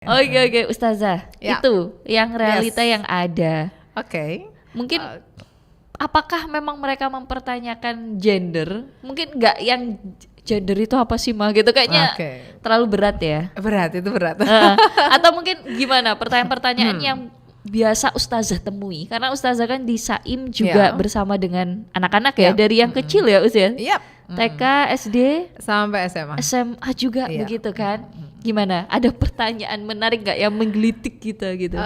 Oke, Ustazah, Ya. itu yang realita Yes. yang ada. Oke. Mungkin Uh, apakah memang mereka mempertanyakan gender? Mungkin nggak yang gender itu apa sih mah gitu, kayaknya Oke. terlalu berat ya. Itu berat. Heeh. Atau mungkin gimana pertanyaan-pertanyaan yang biasa Ustazah temui? Karena Ustazah kan di Saim juga Ya. bersama dengan anak-anak ya, Ya. dari yang kecil ya Us ya. Yap. TK, SD, Sampai SMA. SMA juga Iya. begitu kan? Gimana? Ada pertanyaan menarik nggak yang menggelitik kita gitu?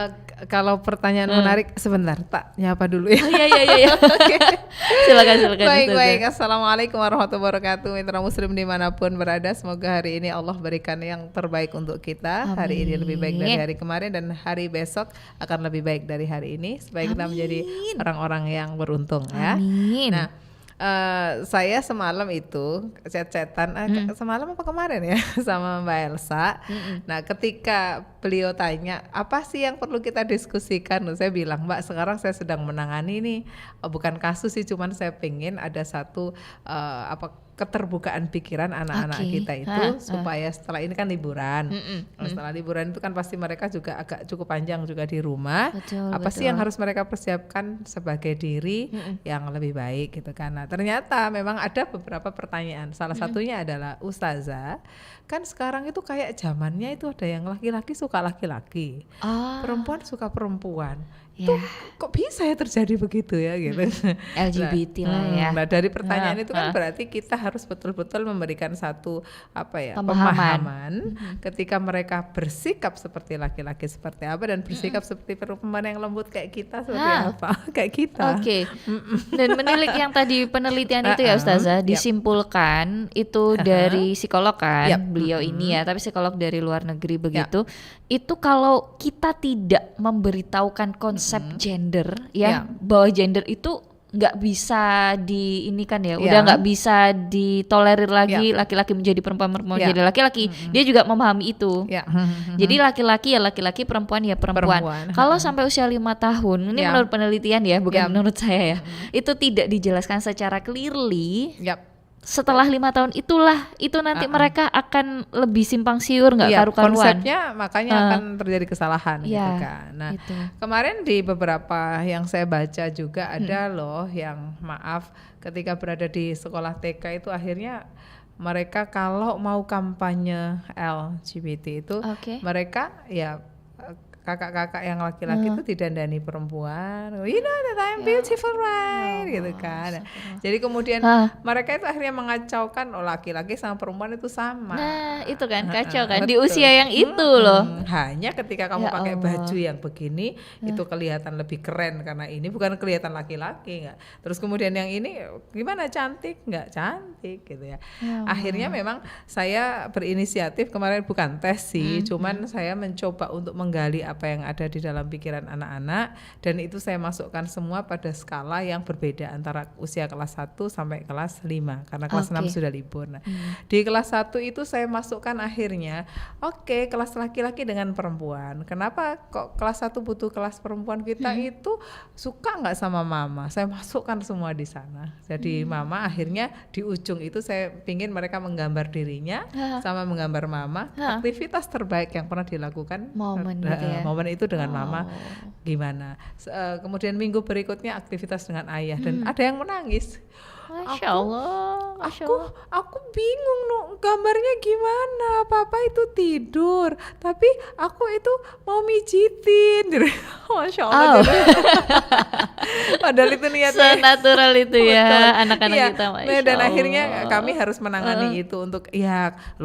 Kalau pertanyaan menarik, sebentar, tak nyapa dulu ya. Oh iya. Silakan. Baik. Ustazah. Assalamualaikum warahmatullahi wabarakatuh. Mitra Muslim dimanapun berada, semoga hari ini Allah berikan yang terbaik untuk kita. Amin. Hari ini lebih baik dari hari kemarin, dan hari besok akan lebih baik dari hari ini, supaya kita menjadi orang-orang yang beruntung ya. Amin. Nah, saya semalam itu chat-chatan semalam apa kemarin ya sama Mbak Elsa. Nah, ketika beliau tanya apa sih yang perlu kita diskusikan, saya bilang, Mbak, sekarang saya sedang menangani nih, bukan kasus sih, cuman saya pengen ada satu keterbukaan pikiran anak-anak Oke. kita itu supaya setelah ini kan liburan. Nah, setelah liburan itu kan pasti mereka juga agak cukup panjang juga di rumah. Apa sih yang harus mereka persiapkan sebagai diri yang lebih baik gitu kan. Nah, ternyata memang ada beberapa pertanyaan. Salah satunya adalah, Ustazah, kan sekarang itu kayak zamannya itu ada yang laki-laki suka laki-laki, perempuan suka perempuan. Tuh kok bisa ya terjadi begitu ya gitu. LGBT lah ya. Nah, dari pertanyaan itu kan berarti kita harus betul-betul memberikan satu Pemahaman. pemahaman ketika mereka bersikap seperti laki-laki seperti apa, dan bersikap seperti perempuan yang lembut kayak kita seperti apa. Kayak kita. Oke. Dan menilik yang tadi penelitian itu ya Ustazah, disimpulkan itu dari psikolog kan, beliau ini ya, tapi psikolog dari luar negeri begitu. Itu kalau kita tidak memberitahukan konsep gender ya, bahwa gender itu nggak bisa diinikan ya, udah nggak bisa ditolerir lagi laki-laki menjadi perempuan menjadi laki-laki. Dia juga memahami itu. Jadi laki-laki ya laki-laki, perempuan ya perempuan. Kalau sampai usia 5 tahun, ini menurut penelitian ya, bukan menurut saya ya, itu tidak dijelaskan secara clearly. Setelah 5 tahun itu nanti mereka akan lebih simpang siur, nggak karu-karuan. Konsepnya makanya akan terjadi kesalahan gitu kan. Nah, kemarin di beberapa yang saya baca juga ada loh yang ketika berada di sekolah TK itu akhirnya mereka kalau mau kampanye LGBT itu mereka ya kakak-kakak yang laki-laki itu didandani perempuan, you know that I'm beautiful, right, gitu kan. Jadi kemudian mereka itu akhirnya mengacaukan, laki-laki sama perempuan itu sama. Nah, itu kan kacau kan, di betul. usia yang itu loh. Hanya ketika kamu pakai baju yang begini itu kelihatan lebih keren karena ini bukan kelihatan laki-laki, nggak. Terus kemudian yang ini gimana, cantik nggak cantik gitu ya. Akhirnya memang saya berinisiatif kemarin, bukan tes sih, cuman saya mencoba untuk menggali apa yang ada di dalam pikiran anak-anak, dan itu saya masukkan semua pada skala yang berbeda antara usia kelas 1 sampai kelas 5 karena kelas 6 sudah libur. Nah, di kelas 1 itu saya masukkan akhirnya kelas laki-laki dengan perempuan. Kenapa kok kelas 1 butuh kelas perempuan? Kita itu suka nggak sama mama? Saya masukkan semua di sana. Jadi mama akhirnya di ujung itu saya pingin mereka menggambar dirinya sama menggambar mama. Aktivitas terbaik yang pernah dilakukan momen gitu ya. Momen itu dengan mama gimana. Kemudian minggu berikutnya aktivitas dengan ayah, dan ada yang menangis. Masya Allah. Aku bingung gambarnya gimana. Papa itu tidur, tapi aku itu mau mijitin. Masya Allah. Padahal itu niatnya senatural itu ya anak-anak kita. Masya dan Allah. akhirnya kami harus menangani itu untuk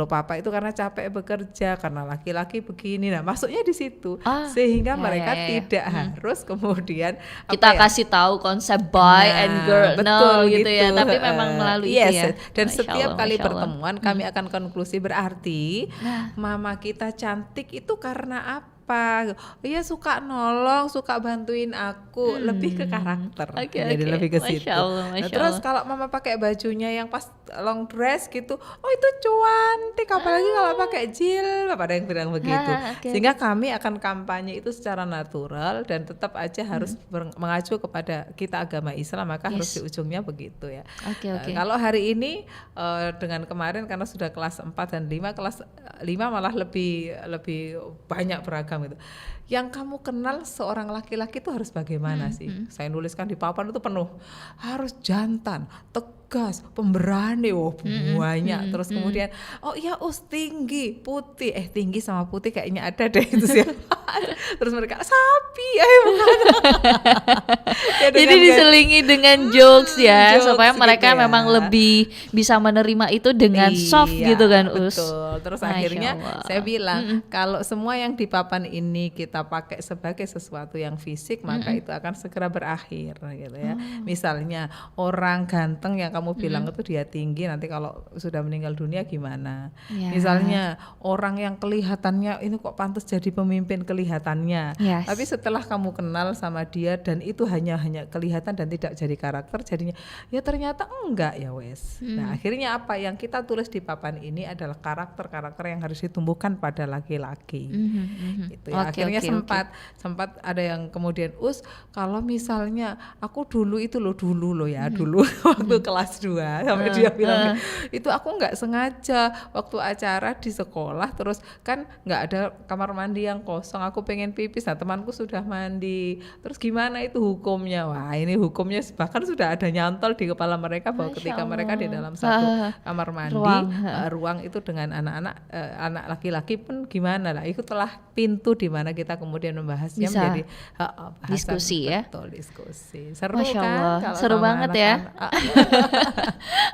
papa itu karena capek bekerja, karena laki-laki begini. Nah, masuknya di situ sehingga mereka tidak harus kemudian kita kasih tahu konsep boy and girl, betul gitu ya. Tapi memang melalui itu ya. Dan setiap kali pertemuan kami akan konklusi, berarti mama kita cantik itu karena apa? Iya, suka nolong, suka bantuin aku, lebih ke karakter. Jadi lebih ke situ. Masya Allah. Terus kalau mama pakai bajunya yang pas long dress gitu, oh itu cantik, apalagi kalau pakai jilbab, ada yang bilang begitu. Sehingga kami akan kampanye itu secara natural dan tetap aja harus mengacu kepada kita agama Islam, maka harus di ujungnya begitu ya. Kalau hari ini dengan kemarin karena sudah kelas 4 dan 5, kelas 5 malah lebih banyak beragam gitu. Yang kamu kenal seorang laki-laki itu harus bagaimana sih? Saya nuliskan di papan itu penuh, harus jantan, tegas, pemberani, banyak. Terus kemudian, oh iya tinggi, putih, tinggi sama putih kayaknya ada deh itu sih. Terus mereka sapi, ya, jadi diselingi dengan jokes ya, supaya mereka gitu memang lebih bisa menerima itu dengan soft gitu kan, Betul. Terus akhirnya saya bilang kalau semua yang di papan ini kita pakai sebagai sesuatu yang fisik, maka itu akan segera berakhir gitu ya. Misalnya orang ganteng yang kamu bilang itu dia tinggi, nanti kalau sudah meninggal dunia gimana? Misalnya orang yang kelihatannya ini kok pantas jadi pemimpin kelihatannya, tapi setelah kamu kenal sama dia dan itu hanya kelihatan dan tidak jadi karakter, jadinya ya ternyata enggak ya wes. Nah akhirnya apa yang kita tulis di papan ini adalah karakter yang harus ditumbuhkan pada laki-laki. Gitu ya. Akhirnya sempat ada yang kemudian kalau misalnya aku dulu waktu kelas 2 sampai dia bilang itu aku nggak sengaja waktu acara di sekolah, terus kan nggak ada kamar mandi yang kosong, aku pengen pipis, nah temanku sudah mandi, terus gimana itu hukumnya? Wah ini hukumnya bahkan sudah ada nyantol di kepala mereka bahwa ketika mereka di dalam satu kamar mandi ruang itu dengan anak laki-laki pun gimana lah, itulah pintu di mana kita kemudian membahasnya menjadi diskusi ya. Betul, diskusi. Seru Masya kan? Allah. Seru banget ya.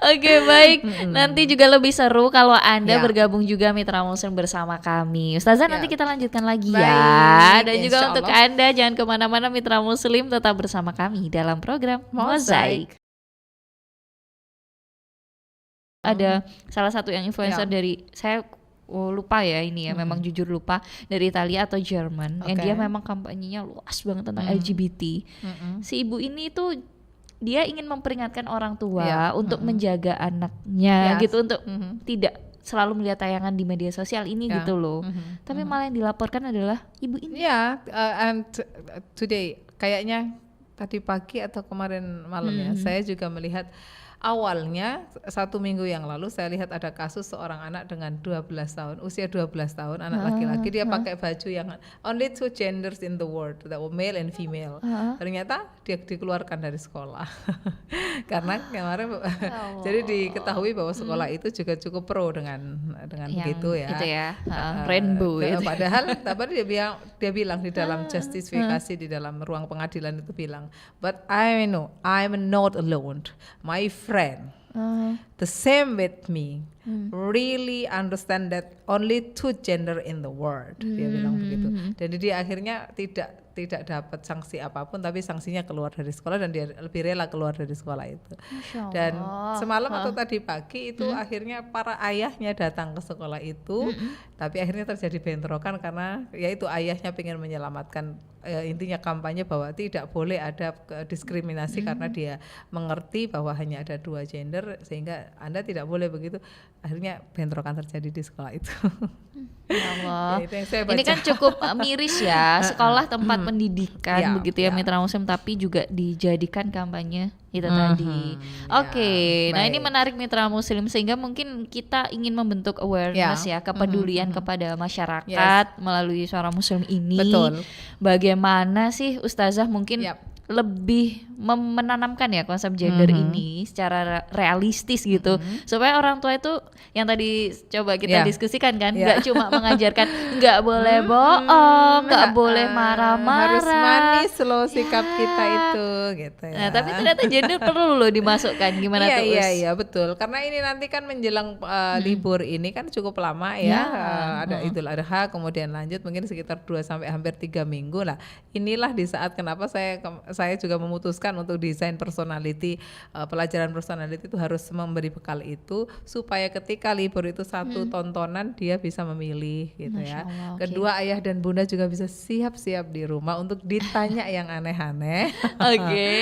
Oke, baik. Nanti juga lebih seru kalau Anda bergabung juga Mitra Muslim bersama kami. Ustazah nanti kita lanjutkan lagi ya. Dan juga untuk Anda jangan kemana-mana Mitra Muslim, tetap bersama kami dalam program Mozaik. Ada salah satu yang influencer dari saya lupa ya ini ya, memang jujur lupa, dari Italia atau Jerman, yang dia memang kampanyenya luas banget tentang LGBT. Si ibu ini tuh dia ingin memperingatkan orang tua untuk menjaga anaknya gitu, untuk tidak selalu melihat tayangan di media sosial ini gitu loh. Tapi malah yang dilaporkan adalah ibu ini. And today kayaknya tadi pagi atau kemarin malam ya, saya juga melihat. Awalnya 1 minggu yang lalu saya lihat ada kasus seorang anak dengan 12 tahun, usia 12 tahun, anak laki-laki, dia pakai baju yang only 2 genders in the world, male and female. Ternyata dia dikeluarkan dari sekolah. Karena kemarin jadi diketahui bahwa sekolah itu juga cukup pro dengan begitu ya. Itu ya, rainbow itu. Padahal dia bilang di dalam justifikasi di dalam ruang pengadilan itu bilang, but I know I'm not alone. My friend, the same with me, really understand that only 2 gender in the world. Dia bilang begitu. Jadi dia akhirnya tidak dapat sanksi apapun, tapi sanksinya keluar dari sekolah dan dia lebih rela keluar dari sekolah itu. Dan semalam atau tadi pagi itu akhirnya para ayahnya datang ke sekolah itu, tapi akhirnya terjadi bentrokan karena yaitu ayahnya pengen menyelamatkan, intinya kampanye bahwa tidak boleh ada diskriminasi karena dia mengerti bahwa hanya ada 2 gender sehingga Anda tidak boleh begitu. Akhirnya bentrokan terjadi di sekolah itu. Ya Allah. Ya, itu yang saya baca. Ini kan cukup miris ya, sekolah tempat pendidikan begitu ya Mitra Muslim, tapi juga dijadikan kampanye itu tadi. Oke, nah ini menarik Mitra Muslim, sehingga mungkin kita ingin membentuk awareness ya, kepedulian kepada masyarakat melalui Suara Muslim ini. Betul. Bagaimana sih Ustazah mungkin lebih menanamkan ya konsep gender ini secara realistis gitu, supaya orang tua itu yang tadi coba kita diskusikan kan, nggak cuma mengajarkan nggak boleh bohong, nggak boleh marah-marah, harus manis loh sikap kita itu gitu ya. Nah tapi ternyata gender perlu loh dimasukkan, gimana tuh Us? Iya betul, karena ini nanti kan menjelang libur ini kan cukup lama ya, ada Idul Adha, kemudian lanjut mungkin sekitar 2 sampai hampir 3 minggu lah. Inilah di saat kenapa saya juga memutuskan untuk desain personality, pelajaran personality itu harus memberi bekal itu supaya ketika libur itu satu tontonan dia bisa memilih gitu. Masya Allah, ya. Kedua ayah dan bunda juga bisa siap-siap di rumah untuk ditanya yang aneh-aneh. Oke.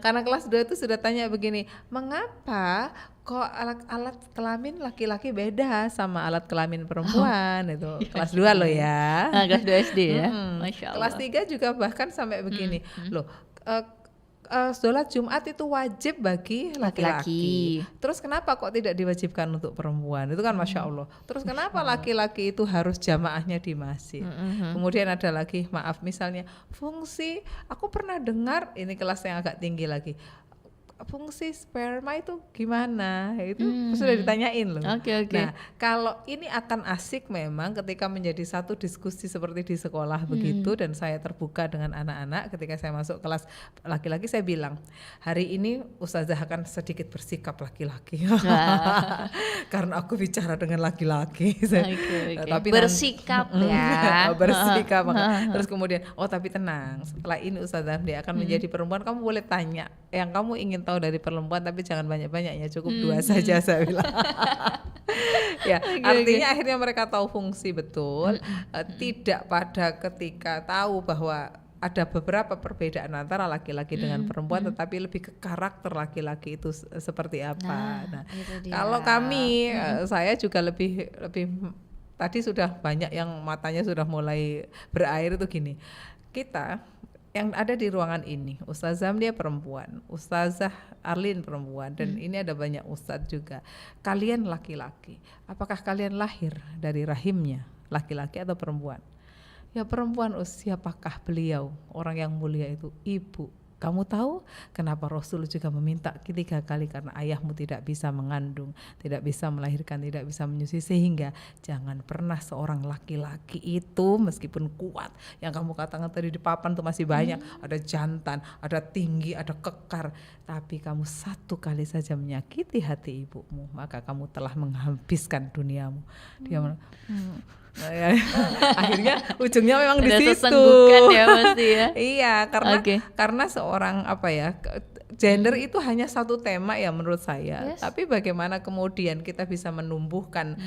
Karena kelas 2 itu sudah tanya begini, mengapa kok alat kelamin laki-laki beda sama alat kelamin perempuan itu kelas 2 loh ya. Nah, kelas 2 SD ya. Masya Allah. Kelas 3 juga bahkan sampai begini. Loh, sholat Jumat itu wajib bagi laki-laki. Terus kenapa kok tidak diwajibkan untuk perempuan? Itu kan Masya Allah. Terus kenapa laki-laki itu harus jamaahnya di masjid? Kemudian ada lagi, maaf misalnya fungsi, aku pernah dengar, ini kelas yang agak tinggi lagi, fungsi sperma itu gimana? Itu sudah ditanyain loh. Okay. Nah, kalau ini akan asik memang ketika menjadi satu diskusi seperti di sekolah begitu, dan saya terbuka dengan anak-anak ketika saya masuk kelas laki-laki, saya bilang, hari ini Ustazah akan sedikit bersikap laki-laki. Karena aku bicara dengan laki-laki. Tapi bersikap ya. Bersikap. Terus kemudian, oh tapi tenang, setelah ini Ustazah dia akan menjadi perempuan, kamu boleh tanya yang kamu ingin tahu dari perempuan, tapi jangan banyak-banyak ya, cukup 2 saja saya bilang. Ya, artinya akhirnya mereka tahu fungsi betul, tidak pada ketika tahu bahwa ada beberapa perbedaan antara laki-laki dengan perempuan, tetapi lebih ke karakter laki-laki itu seperti apa. Nah, kalau kami, saya juga lebih tadi sudah banyak yang matanya sudah mulai berair itu gini. Kita yang ada di ruangan ini, Ustazah dia perempuan, Ustazah Arlin perempuan, dan ini ada banyak ustadz juga. Kalian laki-laki, apakah kalian lahir dari rahimnya laki-laki atau perempuan? Ya perempuan. Siapakah beliau? Orang yang mulia itu ibu. Kamu tahu kenapa Rasul juga meminta 3 kali? Karena ayahmu tidak bisa mengandung, tidak bisa melahirkan, tidak bisa menyusui, sehingga jangan pernah seorang laki-laki itu meskipun kuat, yang kamu katakan tadi di papan tuh masih banyak, ada jantan, ada tinggi, ada kekar, tapi kamu 1 kali saja menyakiti hati ibumu, maka kamu telah menghabiskan duniamu. Dia akhirnya ujungnya memang di situ ya pasti ya. Iya, karena seorang gender itu hanya satu tema ya menurut saya. Tapi bagaimana kemudian kita bisa menumbuhkan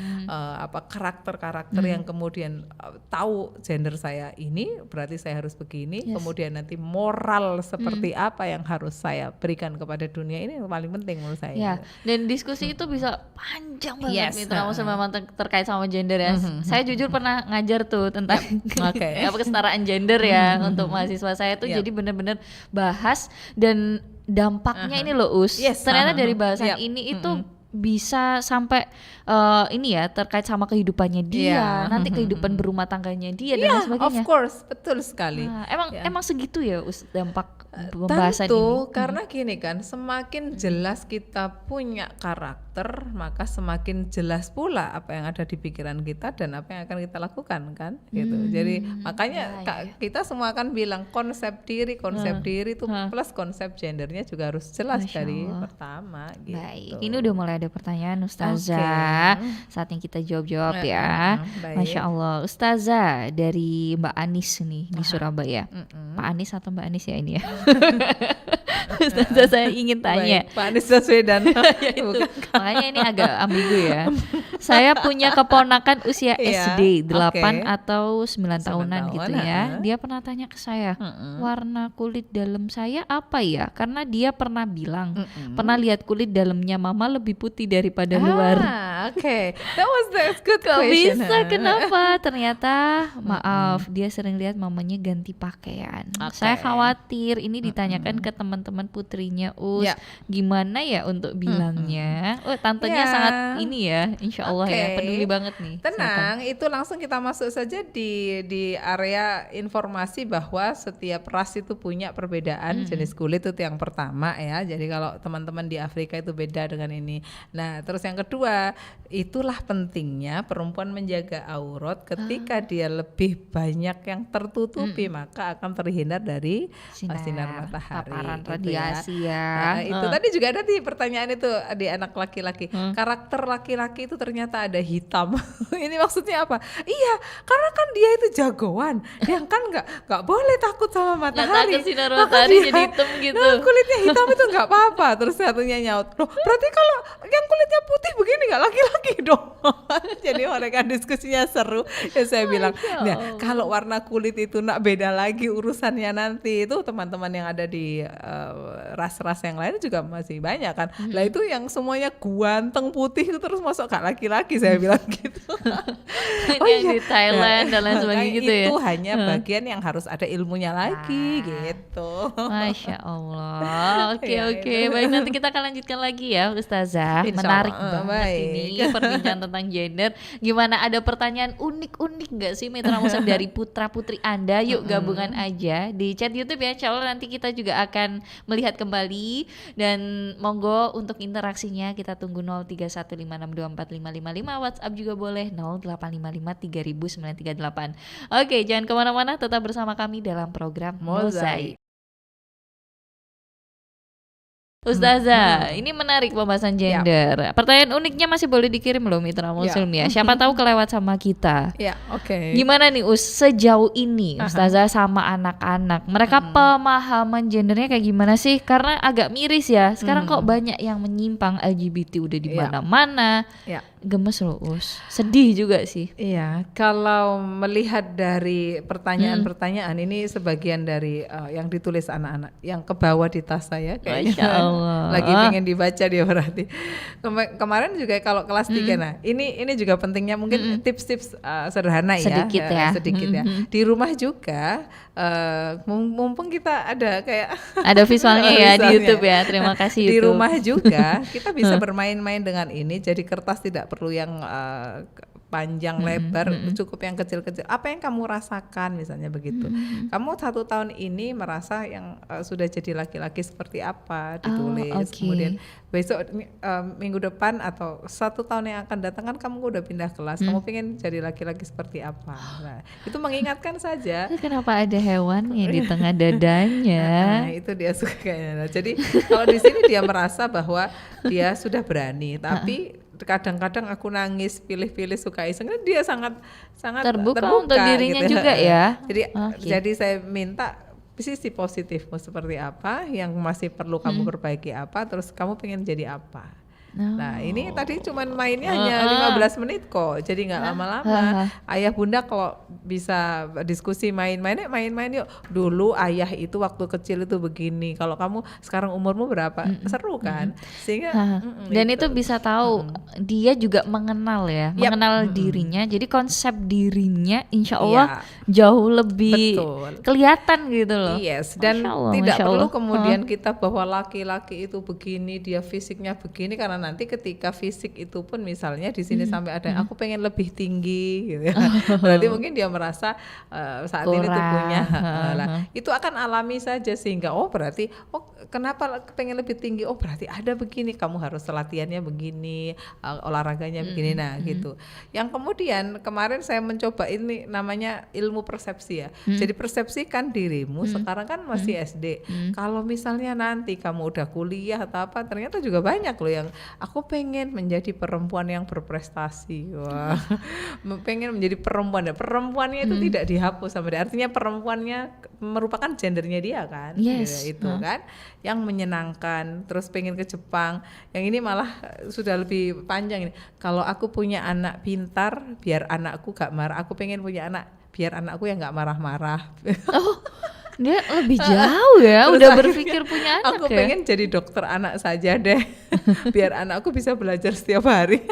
karakter-karakter yang kemudian tahu gender saya ini berarti saya harus begini, kemudian nanti moral seperti apa yang harus saya berikan kepada dunia, ini yang paling penting menurut saya. Ya, dan diskusi itu bisa panjang banget nih, termasuk memang terkait sama gender ya. Saya jujur pernah ngajar tuh tentang kesetaraan gender ya untuk mahasiswa saya tuh, jadi benar-benar bahas dan dampaknya ini loh ternyata dari bahasan ini itu bisa sampai ini ya terkait sama kehidupannya dia, nanti kehidupan berumah tangganya dia dan sebagainya. Of course, betul sekali. Emang segitu ya dampak pembahasan ini. Karena gini kan, semakin jelas kita punya karakter, maka semakin jelas pula apa yang ada di pikiran kita dan apa yang akan kita lakukan kan, gitu. Jadi makanya kita semua kan bilang konsep diri itu plus konsep gendernya juga harus jelas dari pertama. Gitu. Baik, ini udah mulai ada pertanyaan Ustazah. Saatnya kita jawab-jawab ya. Masya Allah. Ustazah dari Mbak Anis nih di Surabaya. Pak Anis atau Mbak Anis ya ini ya? Ustazah saya ingin tanya. Pak Anies Baswedan. Makanya ini agak ambigu ya. Saya punya keponakan usia SD 8 atau 9 tahunan gitu ya. Dia pernah tanya ke saya, warna kulit dalam saya apa ya? Karena dia pernah bilang, pernah lihat kulit dalamnya mama lebih putih daripada luar. That's good question. Bisa kenapa? Ternyata maaf, dia sering lihat mamanya ganti pakaian. Saya khawatir ini ditanyakan ke teman-teman putrinya gimana ya untuk bilangnya. Tantenya sangat ini ya, insya Allah ya peduli banget nih. Tenang, itu langsung kita masuk saja di area informasi bahwa setiap ras itu punya perbedaan jenis kulit, itu yang pertama ya. Jadi kalau teman-teman di Afrika itu beda dengan ini. Nah terus yang kedua, itulah pentingnya perempuan menjaga aurat ketika dia lebih banyak yang tertutupi, maka akan terhindar dari sinar matahari, paparan gitu radiasi ya. Nah, itu tadi juga ada di pertanyaan itu di anak laki-laki. Karakter laki-laki itu ternyata ternyata ada hitam. Ini maksudnya apa? Iya, karena kan dia itu jagoan, dia kan nggak boleh takut sama matahari. Takut sinar matahari jadi hitam gitu. Nah, kulitnya hitam itu nggak apa-apa. Terus satunya nyaut, loh berarti kalau yang kulitnya putih begini nggak laki-laki dong. Jadi mereka diskusinya seru. Ya saya bilang, nah kalau warna kulit itu nak beda lagi urusannya nanti. Itu teman-teman yang ada di ras-ras yang lain juga masih banyak kan. Lah itu yang semuanya ganteng putih itu terus masuk gak laki-laki, saya bilang gitu. Yang di Thailand dan lain sebagainya gitu ya. Itu hanya bagian yang harus ada ilmunya lagi gitu. Masya Allah. Oke. Baik, nanti kita akan lanjutkan lagi ya Ustazah. Menarik banget ini perbincangan tentang gender. Gimana, ada pertanyaan unik-unik gak sih Mitra Muslim dari putra-putri Anda? Yuk gabungan aja di chat YouTube ya. Insya Allah nanti kita juga akan melihat kembali. Dan monggo untuk interaksinya kita tunggu 0315624555. WhatsApp juga boleh 0855300938. Oke, jangan kemana-mana, tetap bersama kami dalam program Mozaik. Ustazah, ini menarik pembahasan gender. Pertanyaan uniknya masih boleh dikirim loh Mitra Muslim ya. Siapa tahu kelewat sama kita. Gimana nih sejauh ini Ustazah sama anak-anak, mereka pemahaman gendernya kayak gimana sih? Karena agak miris ya. Sekarang kok banyak yang menyimpang, LGBT udah di mana-mana. Gemes loh sedih juga sih. Iya, kalau melihat dari pertanyaan-pertanyaan ini sebagian dari yang ditulis anak-anak yang ke bawah di tas saya kayaknya. Lagi pengen dibaca dia berarti. Kemarin juga kalau kelas 3 nah ini juga pentingnya mungkin tips-tips sederhana sedikit ya. Sedikit ya. Di rumah juga mumpung kita ada kayak ada visualnya ya di YouTube ya. Terima kasih YouTube. Di rumah juga kita bisa bermain-main dengan ini. Jadi kertas tidak perlu yang panjang lebar, cukup yang kecil-kecil. Apa yang kamu rasakan misalnya begitu. Kamu 1 tahun ini merasa yang sudah jadi laki-laki seperti apa, ditulis. Kemudian besok minggu depan atau 1 tahun yang akan datang kan kamu udah pindah kelas, kamu pengen jadi laki-laki seperti apa. Nah, itu mengingatkan saja. Kenapa ada hewan yang di tengah dadanya? Itu dia suka kayaknya. Jadi kalau di sini dia merasa bahwa dia sudah berani, tapi kadang-kadang aku nangis pilih-pilih suka iseng, dia sangat terbuka untuk dirinya gitu juga ya. Jadi saya minta sisi positifmu seperti apa, yang masih perlu kamu perbaiki apa, terus kamu pengen jadi apa. Nah ini tadi cuman mainnya hanya 15 menit kok, jadi nggak lama-lama. Ayah bunda kalau bisa diskusi main-main yuk. Dulu ayah itu waktu kecil itu begini, kalau kamu sekarang umurmu berapa, seru kan. Sehingga dan itu bisa tahu dia juga mengenal ya, mengenal dirinya. Jadi konsep dirinya insya Allah jauh lebih kelihatan gitu loh. Yes, dan tidak perlu kemudian kita bahwa laki-laki itu begini, dia fisiknya begini, karena nanti ketika fisik itu pun misalnya di sini sampai ada aku pengen lebih tinggi gitu ya. Berarti mungkin dia merasa saat ini tubuhnya itu akan alami saja, sehingga berarti kenapa pengen lebih tinggi, berarti ada begini, kamu harus latihannya begini, olahraganya begini. Nah gitu. Yang kemudian kemarin saya mencoba ini namanya ilmu persepsi ya. Jadi persepsikan dirimu sekarang kan masih SD. Kalau misalnya nanti kamu udah kuliah atau apa, ternyata juga banyak loh yang aku pengen menjadi perempuan yang berprestasi. Wah, pengen menjadi perempuan. Perempuannya itu tidak dihapus sama dia. Artinya perempuannya merupakan gendernya dia kan. Yes. Itu kan yang menyenangkan. Terus pengen ke Jepang. Yang ini malah sudah lebih panjang ini. Kalau aku punya anak pintar, biar anakku gak marah. Aku pengen punya anak biar anakku yang gak marah-marah. Dia lebih jauh ya, udah berpikir punya anak. Aku pengen jadi dokter anak saja deh, biar anakku bisa belajar setiap hari.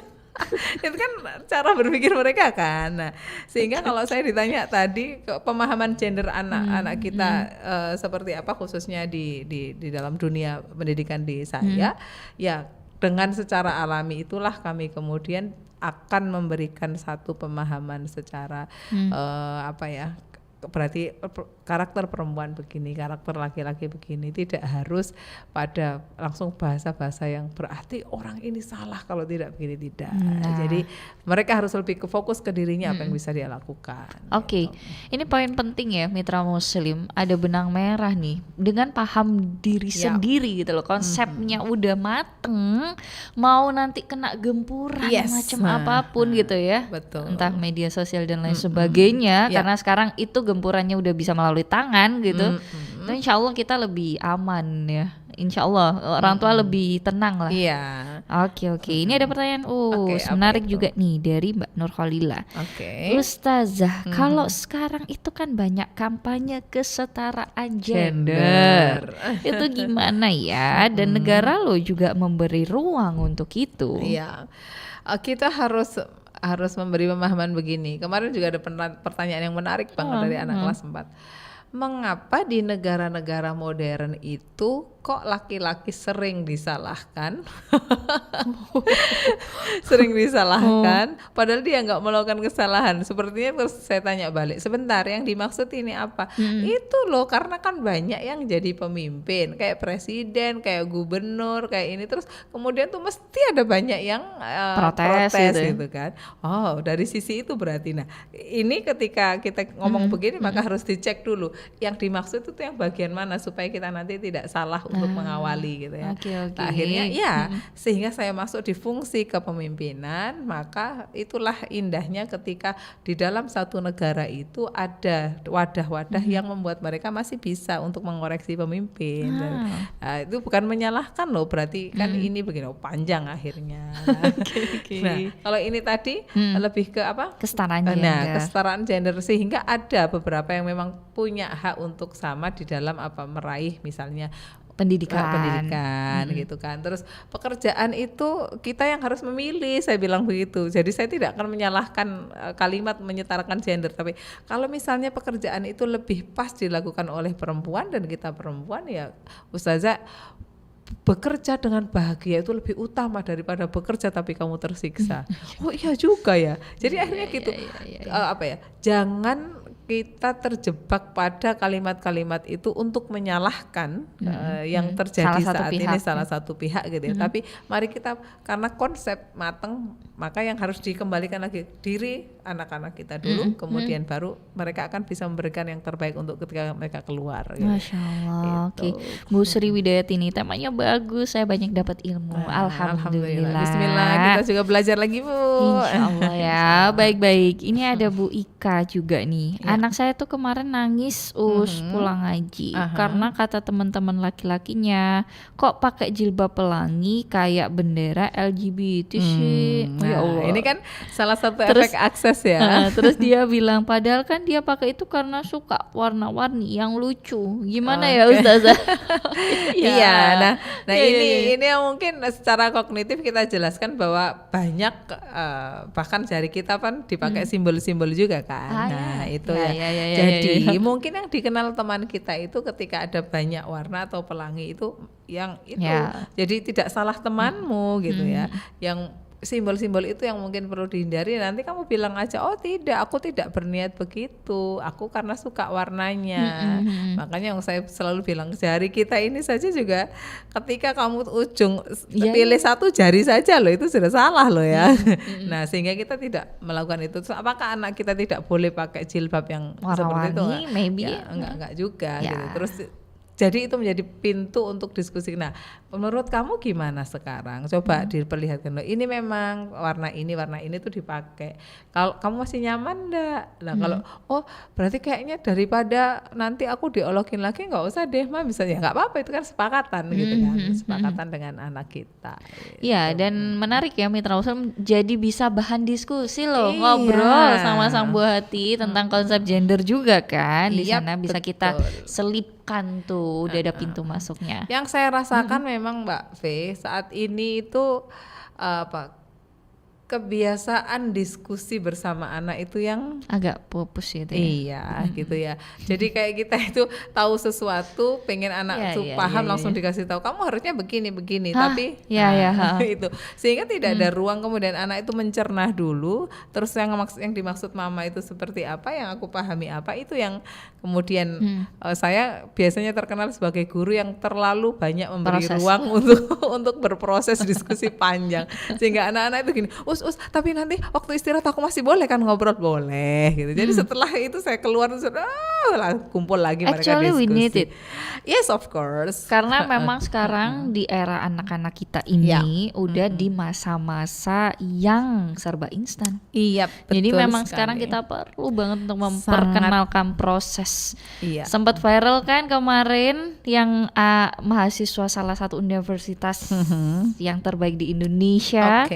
Itu kan cara berpikir mereka kan. Nah, sehingga kalau saya ditanya tadi pemahaman gender anak-anak kita seperti apa, khususnya di dalam dunia pendidikan di saya, ya dengan secara alami itulah kami kemudian akan memberikan satu pemahaman secara berarti karakter perempuan begini, karakter laki-laki begini, tidak harus pada langsung bahasa-bahasa yang berarti orang ini salah kalau tidak begini, tidak. Jadi mereka harus lebih fokus ke dirinya apa yang bisa dia lakukan. Oke. Ini poin penting ya mitra muslim, ada benang merah nih dengan paham diri sendiri gitu loh, konsepnya udah mateng, mau nanti kena gempuran macam apapun gitu ya. Betul. Entah media sosial dan lain sebagainya, karena sekarang itu gempurannya udah bisa melalui tangan gitu. Dan insya Allah kita lebih aman ya. Insya Allah orang tua lebih tenang lah. Iya. Oke. Ini ada pertanyaan menarik juga nih dari Mbak Nur Khalila. Ustazah, kalau sekarang itu kan banyak kampanye kesetaraan gender. Itu gimana ya? Dan negara lo juga memberi ruang untuk itu. Iya. Kita harus memberi pemahaman begini. Kemarin juga ada pertanyaan yang menarik banget dari anak kelas 4. Mengapa di negara-negara modern itu kok laki-laki sering disalahkan? Sering disalahkan padahal dia nggak melakukan kesalahan. Sepertinya terus saya tanya balik, sebentar, yang dimaksud ini apa? Itu loh, karena kan banyak yang jadi pemimpin, kayak presiden, kayak gubernur, kayak ini, terus kemudian tuh mesti ada banyak yang protes gitu kan. Oh, dari sisi itu berarti. Nah, ini ketika kita ngomong begini maka harus dicek dulu yang dimaksud itu yang bagian mana supaya kita nanti tidak salah untuk mengawali gitu ya. Nah, akhirnya sehingga saya masuk di fungsi kepemimpinan, maka itulah indahnya ketika di dalam satu negara itu ada wadah-wadah yang membuat mereka masih bisa untuk mengoreksi pemimpin. Nah, itu bukan menyalahkan loh, berarti kan ini begini panjang akhirnya. Nah, kalau ini tadi lebih ke apa? Kesetaraan gender. Nah, kesetaraan gender, sehingga ada beberapa yang memang punya hak untuk sama di dalam meraih misalnya pendidikan gitu kan. Terus pekerjaan itu kita yang harus memilih, saya bilang begitu. Jadi saya tidak akan menyalahkan kalimat menyetarakan gender, tapi kalau misalnya pekerjaan itu lebih pas dilakukan oleh perempuan dan kita perempuan, ya Ustazah, bekerja dengan bahagia itu lebih utama daripada bekerja tapi kamu tersiksa. Oh iya juga ya. Jadi akhirnya gitu. Jangan kita terjebak pada kalimat-kalimat itu untuk menyalahkan yang terjadi saat ini salah satu pihak gitu ya. Tapi mari kita, karena konsep mateng, maka yang harus dikembalikan lagi diri anak-anak kita dulu, kemudian baru mereka akan bisa memberikan yang terbaik untuk ketika mereka keluar. Gitu. Masya Allah. Oke. Bu Sri Widayatini, temanya bagus, saya banyak dapat ilmu. Alhamdulillah. Bismillah, kita juga belajar lagi Bu. Insya Allah ya. Baik-baik. Ini ada Bu Ika juga nih. Anak saya tuh kemarin nangis pulang ngaji karena kata teman-teman laki-lakinya, kok pakai jilbab pelangi kayak bendera LGBT sih. Ya Allah. Ini kan salah satu efek akses ya. Terus dia bilang padahal kan dia pakai itu karena suka warna-warni yang lucu. Gimana ya Ustazah? Iya. Nah ini yang mungkin secara kognitif kita jelaskan bahwa banyak bahkan jari kita kan dipakai simbol-simbol juga kan. Nah itu jadi mungkin yang dikenal teman kita itu ketika ada banyak warna atau pelangi itu yang itu jadi tidak salah temanmu gitu ya, yang simbol-simbol itu yang mungkin perlu dihindari. Nanti kamu bilang aja, oh tidak, aku tidak berniat begitu, aku karena suka warnanya. Makanya yang saya selalu bilang, jari kita ini saja juga ketika kamu ujung pilih satu jari saja loh, itu sudah salah loh ya. Nah sehingga kita tidak melakukan itu. Terus, apakah anak kita tidak boleh pakai jilbab yang seperti itu? Maybe ya, enggak juga gitu. Terus jadi itu menjadi pintu untuk diskusi. Nah, menurut kamu gimana sekarang? Coba diperlihatkan loh. Ini memang warna ini tuh dipakai. Kalau kamu masih nyaman enggak? Nah, kalau berarti kayaknya daripada nanti aku diolokin lagi, enggak usah deh, Mah, misalnya. Enggak apa-apa, itu kan sepakatan gitu kan. Sepakatan dengan anak kita. Iya, gitu. Dan menarik ya Mitra Muslim, jadi bisa bahan diskusi loh, ngobrol sama sang buah hati tentang konsep gender juga kan. Di sana bisa kita selipkan tuh, udah ada pintu masuknya. Yang saya rasakan memang Mbak V saat ini itu kebiasaan diskusi bersama anak itu yang agak pupus gitu ya. Iya, gitu ya. Jadi kayak kita itu tahu sesuatu, pengen anak tuh paham, langsung dikasih tahu kamu harusnya begini, tapi itu sehingga tidak ada ruang kemudian anak itu mencerna dulu, terus yang dimaksud mama itu seperti apa, yang aku pahami apa, itu yang kemudian saya biasanya terkenal sebagai guru yang terlalu banyak memberi ruang untuk berproses diskusi panjang, sehingga anak-anak itu gini, tapi nanti waktu istirahat aku masih boleh kan ngobrol, boleh gitu. Jadi setelah itu saya keluar kumpul lagi mereka diskusi. We need it. Yes, of course. Karena memang sekarang di era anak-anak kita ini udah di masa-masa yang serba instan. Iya, betul. Jadi memang sekali. sekarang kita perlu banget untuk memperkenalkan proses. Iya. Sempat viral kan kemarin yang mahasiswa salah satu universitas yang terbaik di Indonesia.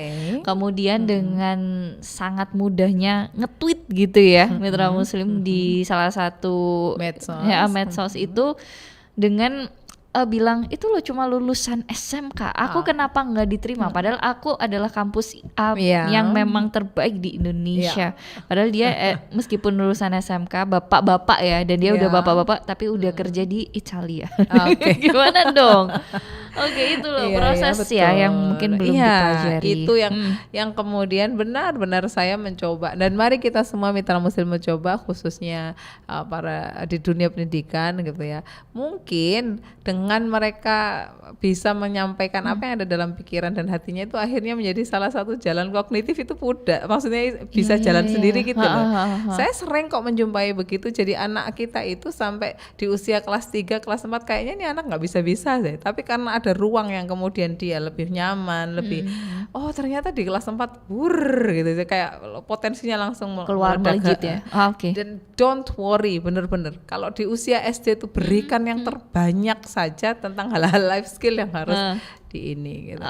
Kemudian dengan sangat mudahnya nge-tweet gitu ya, Mitra Muslim di salah satu medsos itu dengan bilang itu lo cuma lulusan SMK, aku kenapa nggak diterima? Padahal aku adalah kampus yang memang terbaik di Indonesia. Padahal dia meskipun lulusan SMK, bapak-bapak ya, dan dia udah bapak-bapak tapi udah kerja di Italia. Gimana dong? Itu loh proses yang mungkin belum dipelajari. Itu yang kemudian benar-benar saya mencoba, dan mari kita semua Mitra Muslim mencoba, khususnya para di dunia pendidikan gitu ya. Mungkin dengan mereka bisa menyampaikan apa yang ada dalam pikiran dan hatinya, itu akhirnya menjadi salah satu jalan kognitif itu maksudnya bisa jalan sendiri gitu loh. Saya sering kok menjumpai begitu, jadi anak kita itu sampai di usia kelas 3, kelas 4 kayaknya ini anak nggak bisa-bisa deh, tapi karena ada ruang yang kemudian dia lebih nyaman, lebih ternyata di kelas 4 gitu, kayak potensinya langsung keluar melejit ya. Dan don't worry, bener-bener kalau di usia SD itu berikan yang terbanyak saja tentang hal-hal life skill yang harus di ini gitu.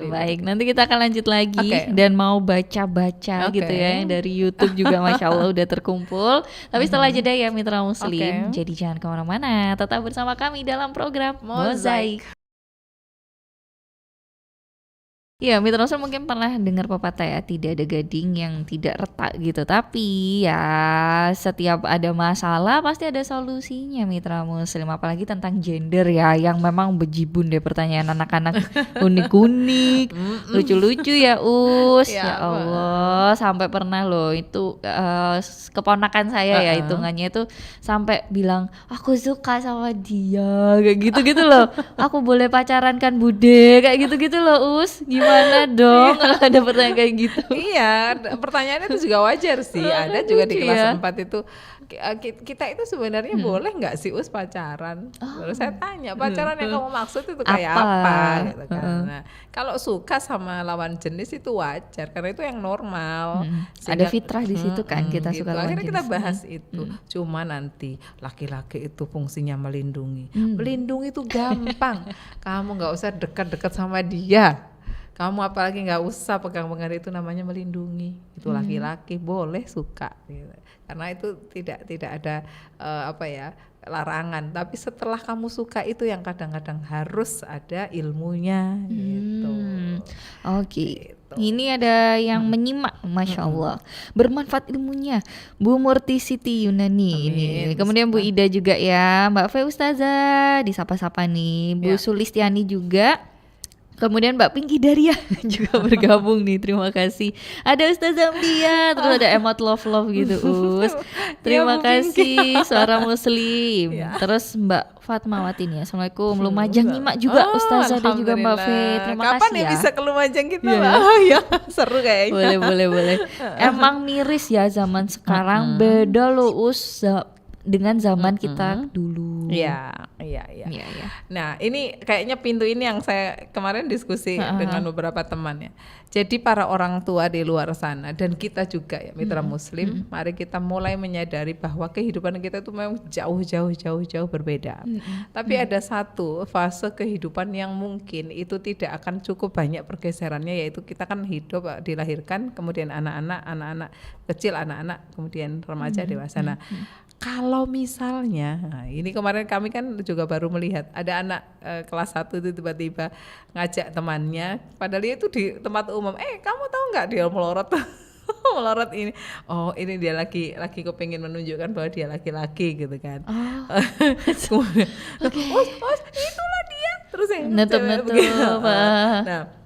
Baik, nanti kita akan lanjut lagi dan mau baca-baca gitu ya, yang dari YouTube juga Masya Allah udah terkumpul. Tapi setelah jeda ya Mitra Muslim, jadi jangan kemana-mana, tetap bersama kami dalam program Mozaik. Ya, Mitra Muslim mungkin pernah dengar pepatah ya, tidak ada gading yang tidak retak gitu. Tapi ya setiap ada masalah pasti ada solusinya Mitra Muslim. Apalagi tentang gender ya, yang memang bejibun deh pertanyaan anak-anak unik-unik, lucu-lucu ya Ya Allah, sampai pernah loh itu keponakan saya ya, hitungannya itu sampai bilang aku suka sama dia kayak gitu-gitu loh. Aku boleh pacaran kan Bude, kayak gitu-gitu loh Gimana dong kalau ada pertanyaan kayak gitu? Iya, pertanyaannya itu juga wajar sih. Ada juga di kelas 4 itu, kita itu sebenarnya boleh nggak sih pacaran? Lalu saya tanya, pacaran yang kamu maksud itu kayak apa? Gitu kan. Nah, kalau suka sama lawan jenis itu wajar, karena itu yang normal. Ada fitrah di situ kan, kita gitu. suka lawan Akhirnya jenis. kita bahas itu. Cuma nanti laki-laki itu fungsinya melindungi. Melindungi itu gampang. Kamu nggak usah dekat-dekat sama dia. Kamu apalagi nggak usah pegang-pegang, itu namanya melindungi. Itu laki-laki boleh suka gitu. Karena itu tidak ada larangan. Tapi setelah kamu suka itu yang kadang-kadang harus ada ilmunya gitu. Gitu. Ini ada yang menyimak, Masya Allah, bermanfaat ilmunya, Bu Murti Siti Yunani ini. Kemudian Bu Ida juga ya, Mbak Fe Ustazah disapa-sapa nih, Bu Sulistiani juga. Kemudian Mbak Pinky Daria juga bergabung nih, terima kasih. Ada Ustazah Amlia, terus ada emot love gitu Terima kasih Suara Muslim. Terus Mbak Fatmawati nih, Assalamualaikum. Lumajang nyimak juga Ustazah dan juga Mbak Fe. Terima kasih kasih ya. Kapan bisa ke Lumajang kita ya, seru kayaknya. Boleh. Emang miris ya zaman sekarang, beda loh dengan zaman kita dulu. Iya. Nah, ini kayaknya pintu ini yang saya kemarin diskusi dengan beberapa teman ya. Jadi para orang tua di luar sana dan kita juga ya Mitra Muslim, mari kita mulai menyadari bahwa kehidupan kita itu memang jauh berbeda. Tapi ada satu fase kehidupan yang mungkin itu tidak akan cukup banyak pergeserannya, yaitu kita kan hidup, dilahirkan, kemudian anak-anak kecil, anak-anak, kemudian remaja, dewasa. Nah, Kalau misalnya, nah ini kemarin kami kan juga baru melihat ada anak kelas 1 itu tiba-tiba ngajak temannya, padahal dia itu di tempat umum, kamu tahu nggak dia melorot melorot ini, oh ini dia lagi kepingin menunjukkan bahwa dia laki-laki gitu kan. Kemudian, itulah dia, terus yang nutup. Nah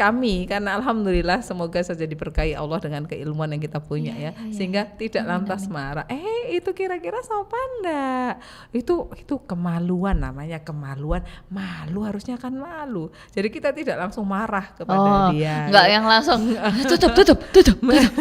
kami karena alhamdulillah semoga saja diberkahi Allah dengan keilmuan yang kita punya sehingga tidak lantas marah. Itu kira-kira sopan enggak? Itu kemaluan, namanya kemaluan. Malu harusnya kan malu. Jadi kita tidak langsung marah kepada dia. Enggak yang langsung tutup.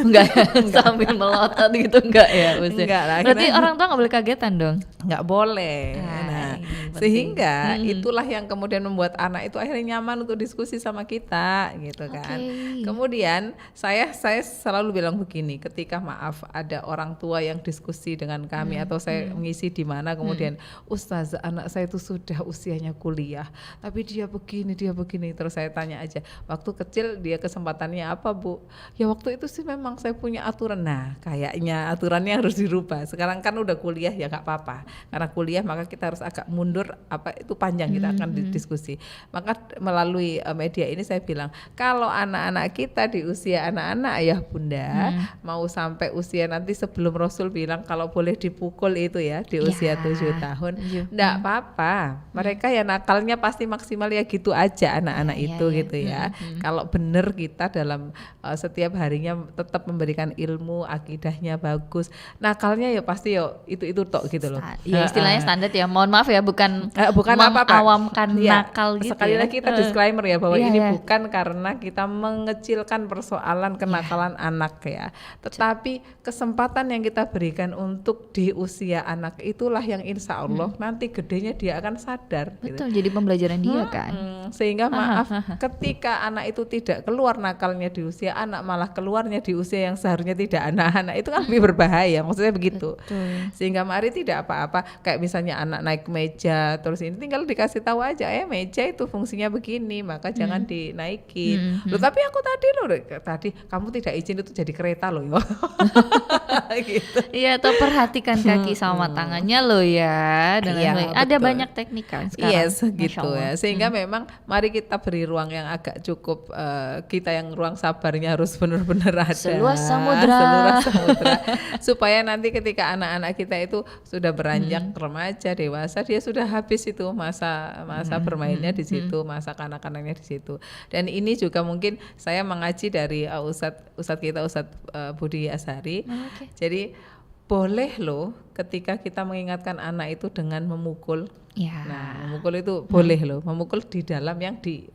Enggak ya, sambil melotot gitu enggak ya maksudnya. Enggak lah. Berarti orang tua enggak boleh kagetan dong. Enggak boleh. Nah, sehingga itulah yang kemudian membuat anak itu akhirnya nyaman untuk diskusi sama kita gitu kan. Kemudian saya selalu bilang begini, ketika maaf ada orang tua yang diskusi dengan kami atau saya mengisi di mana kemudian Ustazah anak saya itu sudah usianya kuliah tapi dia begini terus saya tanya aja, waktu kecil dia kesempatannya apa Bu? Ya waktu itu sih memang saya punya aturan. Nah kayaknya aturannya harus dirubah. Sekarang kan udah kuliah ya gak apa-apa, karena kuliah maka kita harus agak mundur, itu panjang kita akan diskusi. Maka melalui media ini saya bilang, kalau anak-anak kita di usia anak-anak ayah bunda mau sampai usia nanti sebelum Rasul bilang kalau boleh dipukul itu ya di usia 7 tahun, enggak apa-apa. Mereka ya nakalnya pasti maksimal ya gitu aja anak-anak itu gitu ya. Kalau benar kita dalam setiap harinya tetap memberikan ilmu, akidahnya bagus, nakalnya ya pasti itu tok gitu loh. Ya istilahnya standar ya. Mohon maaf ya, bukan mengawamkan nakal gitu. Sekali lagi kita disclaimer ya bahwa ini bukan karena kita mengecilkan persoalan kenakalan anak ya. Tetapi kesempatan yang kita berikan untuk di usia anak itulah yang insya Allah nanti gedenya dia akan sadar. Betul, gitu. Jadi pembelajaran dia kan. Sehingga maaf ketika anak itu tidak keluar nakalnya di usia anak, malah keluarnya di usia yang seharusnya tidak anak-anak, itu kan lebih berbahaya, maksudnya begitu. Betul. Sehingga mari tidak apa-apa, kayak misalnya anak naik meja terus ini tinggal dikasih tahu aja meja itu fungsinya begini, maka jangan dinaikin. Loh tapi aku tadi kamu tidak izin itu jadi kereta loh ya. Gitu. Iya, atau perhatikan kaki sama tangannya loh ya. Dan ada banyak teknik kan sekarang. Yes, gitu ya. Sehingga memang mari kita beri ruang yang agak cukup, kita yang ruang sabarnya harus benar-benar ada. Seluas samudra. Supaya nanti ketika anak-anak kita itu sudah beranjak remaja, dewasa, dia sudah habis itu masa bermainnya di situ, masa kanak-kanaknya di situ. Dan ini juga mungkin saya mengaji dari Ustadz kita Ustadz Budi Azhari. Jadi boleh loh ketika kita mengingatkan anak itu dengan memukul. Nah, memukul itu boleh loh, memukul di dalam yang di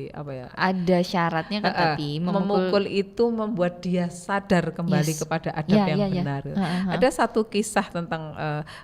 apa ya? Ada syaratnya kan tadi. Memukul itu membuat dia sadar kembali kepada adab yang benar. Ada satu kisah tentang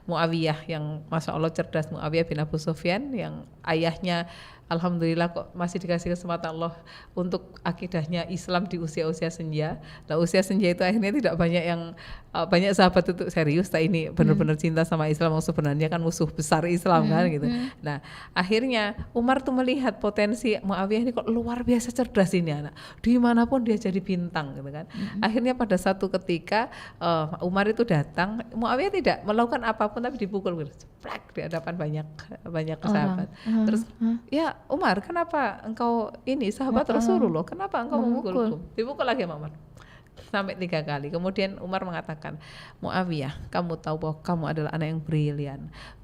Muawiyah yang masya Allah cerdas, Muawiyah bin Abu Sufyan yang ayahnya alhamdulillah kok masih dikasih kesempatan Allah untuk akidahnya Islam di usia-usia senja. Nah usia senja itu akhirnya tidak banyak yang banyak sahabat itu serius ini benar-benar cinta sama Islam, sebenarnya kan musuh besar Islam kan gitu. Nah akhirnya Umar tuh melihat potensi Muawiyah ini kok luar biasa cerdas ini anak, dimanapun dia jadi bintang gitu kan. Akhirnya pada satu ketika Umar itu datang, Muawiyah tidak melakukan apapun tapi dipukul gitu, ceplak di hadapan banyak sahabat. Terus ya Umar, kenapa engkau ini sahabat Rasulullah, kenapa engkau memukulku? Dipukul lagi sama Umar sampai 3 kali. Kemudian Umar mengatakan, Muawiyah, kamu tahu bahwa kamu adalah anak yang brilian,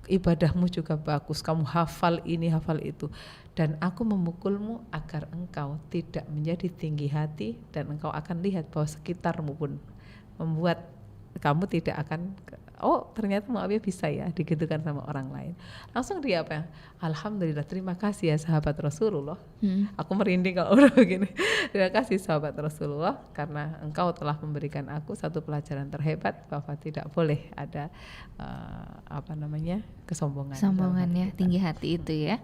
ibadahmu juga bagus, kamu hafal ini hafal itu, dan aku memukulmu agar engkau tidak menjadi tinggi hati dan engkau akan lihat bahwa sekitarmu pun membuat kamu tidak akan, oh ternyata Muawiyah bisa ya digitukan sama orang lain. Langsung dia apa? Alhamdulillah, terima kasih ya sahabat Rasulullah. Aku merinding kalau udah begini. Terima kasih sahabat Rasulullah karena engkau telah memberikan aku satu pelajaran terhebat bahwa tidak boleh ada kesombongan ya, tinggi hati itu ya.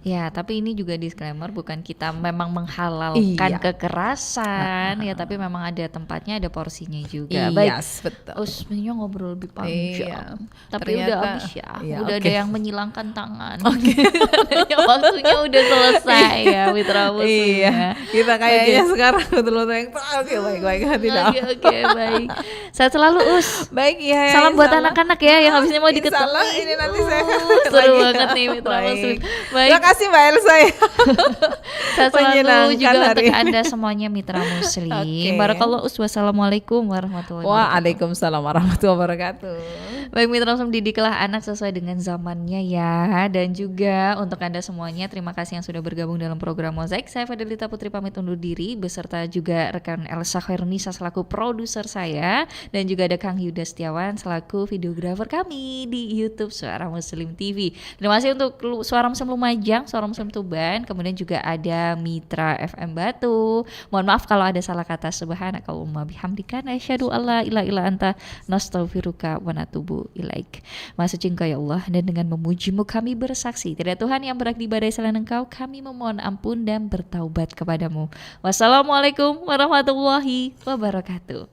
Ya, tapi ini juga disclaimer, bukan kita memang menghalalkan kekerasan ya, tapi memang ada tempatnya, ada porsinya juga. Baik, betul. Sebenarnya ngobrol lebih panjang, tapi ternyata, udah habis ya, udah ada yang menyilangkan tangan. Waktunya udah selesai ya, Mitra Muslim ya. Kita kayaknya sekarang betul-betul yang baik-baik tidak. Oke, baik. Sehat selalu Us. Baik ya. Salam buat anak-anak ya yang habis ini mau diketemu. Ini nanti saya seru banget nih Mitra Muslim. Baik. Terima kasih Mbak Elsa ya. Sehat selalu juga untuk Anda semuanya Mitra Muslim. Barakallahu Us. Wassalamualaikum warahmatullahi wabarakatuh. Waalaikumsalam warahmatullahi wabarakatuh. Baik Mitra Muslim, didiklah anak sesuai dengan zamannya ya. Dan juga untuk Anda semuanya, terima kasih yang sudah bergabung dalam program Mozaik. Saya Fadilita Putri pamit undur diri, beserta juga rekan Elsa Khairunisa selaku produser saya, dan juga ada Kang Yuda Setiawan selaku videografer kami di YouTube Suara Muslim TV. Terima kasih untuk Suara Muslim Lumajang, Suara Muslim Tuban, kemudian juga ada Mitra FM Batu. Mohon maaf kalau ada salah kata. Subhanakallahumma bihamdika nasyhadu alla ilaha illa anta nastaghfiruka wa natubu ilaik. Maha suci Engkau ya Allah, dan dengan memujimu kami bersaksi tidak Tuhan yang berhak diibadahi selain Engkau. Kami memohon ampun dan bertaubat kepadamu. Wassalamualaikum warahmatullahi wabarakatuh.